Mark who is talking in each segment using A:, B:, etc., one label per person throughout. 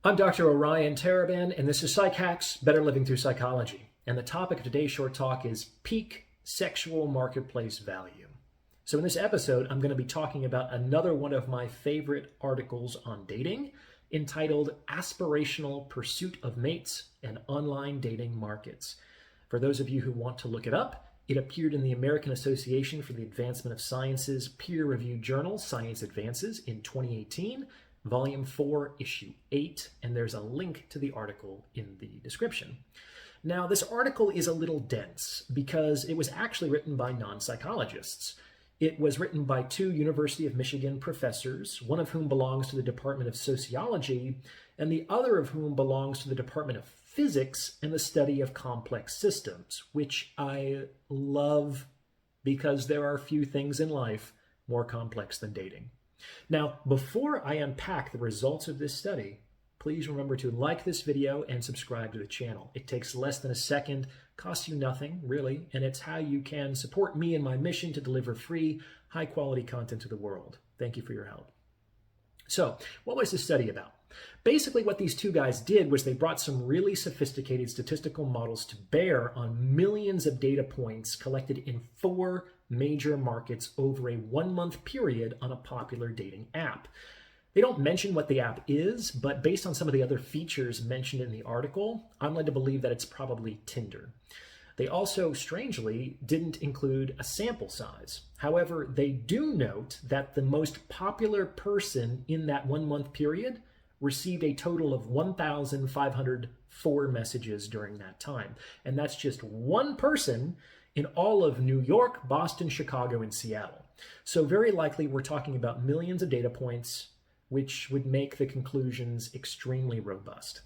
A: I'm Dr. Orion Taraban, and this is Psych Hacks, Better Living Through Psychology. And the topic of today's short talk is peak sexual marketplace value. So in this episode, I'm going to be talking about another one of my favorite articles on dating, entitled Aspirational Pursuit of Mates and Online Dating Markets. For those of you who want to look it up, it appeared in the American Association for the Advancement of Science's peer-reviewed journal, Science Advances, in 2018, Volume 4, Issue 8, and there's a link to the article in the description. Now, this article is a little dense because it was actually written by non-psychologists. It was written by two University of Michigan professors, one of whom belongs to the Department of Sociology, and the other of whom belongs to the Department of Physics and the study of complex systems, which I love because there are few things in life more complex than dating. Now, before I unpack the results of this study, please remember to like this video and subscribe to the channel. It takes less than a second, costs you nothing, really, and it's how you can support me in my mission to deliver free, high-quality content to the world. Thank you for your help. So, what was this study about? Basically, what these two guys did was they brought some really sophisticated statistical models to bear on millions of data points collected in 4 major markets over a 1-month period on a popular dating app. They don't mention what the app is, but based on some of the other features mentioned in the article, I'm led to believe that it's probably Tinder. They also, strangely, didn't include a sample size. However, they do note that the most popular person in that 1-month period received a total of 1,504 messages during that time. And that's just one person in all of New York, Boston, Chicago, and Seattle. So very likely we're talking about millions of data points, which would make the conclusions extremely robust.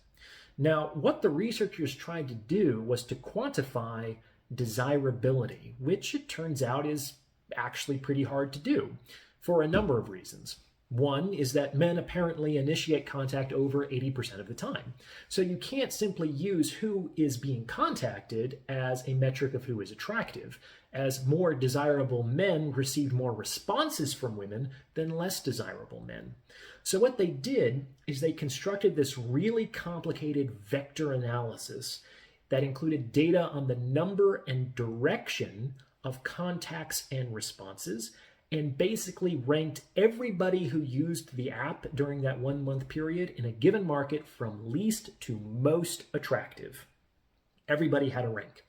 A: Now, what the researchers tried to do was to quantify desirability, which it turns out is actually pretty hard to do for a number of reasons. One is that men apparently initiate contact over 80% of the time. So you can't simply use who is being contacted as a metric of who is attractive, as more desirable men received more responses from women than less desirable men. So what they did is they constructed this really complicated vector analysis that included data on the number and direction of contacts and responses, and basically ranked everybody who used the app during that 1-month period in a given market from least to most attractive. Everybody had a rank.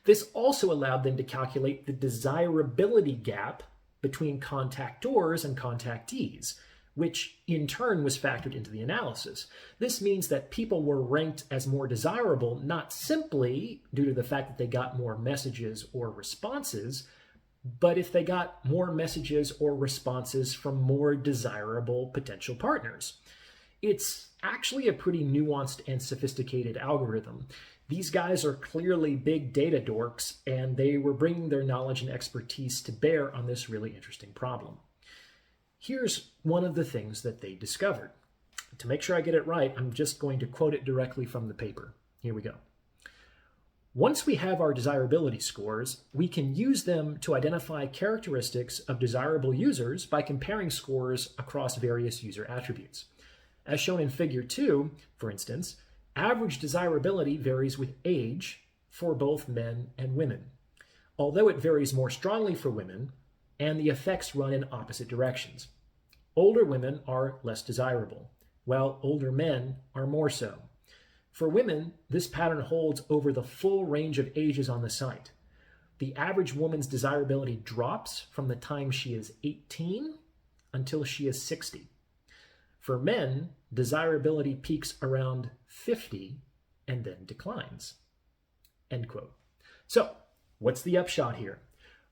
A: This also allowed them to calculate the desirability gap between contactors and contactees, which in turn was factored into the analysis. This means that people were ranked as more desirable, not simply due to the fact that they got more messages or responses, but if they got more messages or responses from more desirable potential partners. It's actually a pretty nuanced and sophisticated algorithm. These guys are clearly big data dorks, and they were bringing their knowledge and expertise to bear on this really interesting problem. Here's one of the things that they discovered. To make sure I get it right, I'm just going to quote it directly from the paper. Here we go. Once we have our desirability scores, we can use them to identify characteristics of desirable users by comparing scores across various user attributes. As shown in Figure 2, for instance, average desirability varies with age for both men and women, although it varies more strongly for women, and the effects run in opposite directions. Older women are less desirable, while older men are more so. For women, this pattern holds over the full range of ages on the site. The average woman's desirability drops from the time she is 18 until she is 60. For men, desirability peaks around 50 and then declines. End quote. So, what's the upshot here?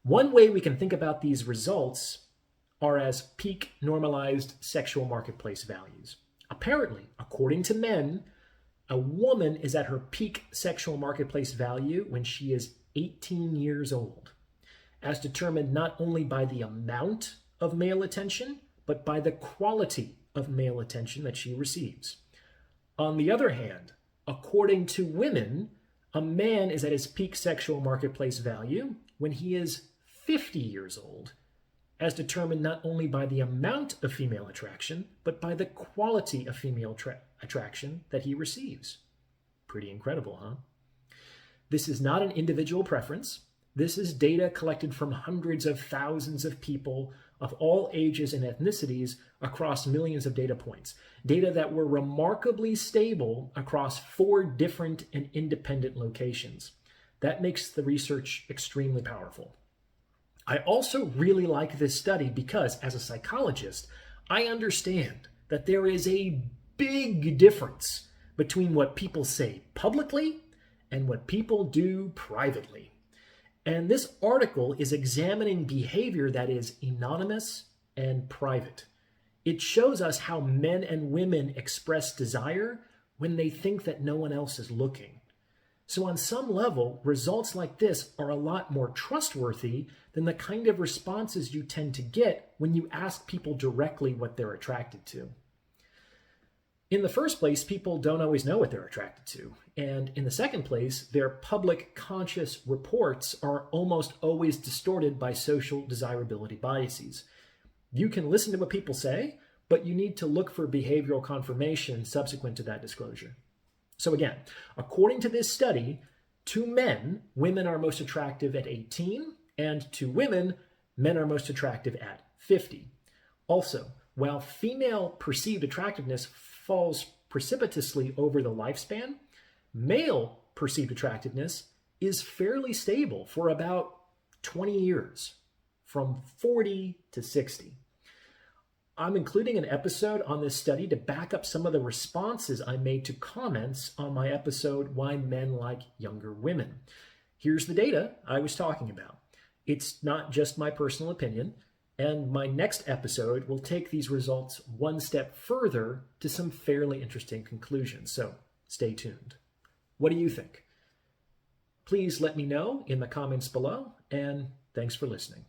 A: One way we can think about these results are as peak normalized sexual marketplace values. Apparently, according to men, a woman is at her peak sexual marketplace value when she is 18 years old, as determined not only by the amount of male attention, but by the quality of male attention that she receives. On the other hand, according to women, a man is at his peak sexual marketplace value when he is 50 years old, as determined not only by the amount of female attraction, but by the quality of female attraction that he receives. Pretty incredible, huh? This is not an individual preference. This is data collected from hundreds of thousands of people of all ages and ethnicities across millions of data points. Data that were remarkably stable across 4 different and independent locations. That makes the research extremely powerful. I also really like this study because, as a psychologist, I understand that there is a big difference between what people say publicly and what people do privately. And this article is examining behavior that is anonymous and private. It shows us how men and women express desire when they think that no one else is looking. So on some level, results like this are a lot more trustworthy than the kind of responses you tend to get when you ask people directly what they're attracted to. In the first place, people don't always know what they're attracted to. And in the second place, their public conscious reports are almost always distorted by social desirability biases. You can listen to what people say, but you need to look for behavioral confirmation subsequent to that disclosure. So again, according to this study, to men, women are most attractive at 18, and to women, men are most attractive at 50. Also, while female perceived attractiveness falls precipitously over the lifespan, male perceived attractiveness is fairly stable for about 20 years, from 40 to 60. I'm including an episode on this study to back up some of the responses I made to comments on my episode, Why Men Like Younger Women. Here's the data I was talking about. It's not just my personal opinion, and my next episode will take these results one step further to some fairly interesting conclusions, so stay tuned. What do you think? Please let me know in the comments below, and thanks for listening.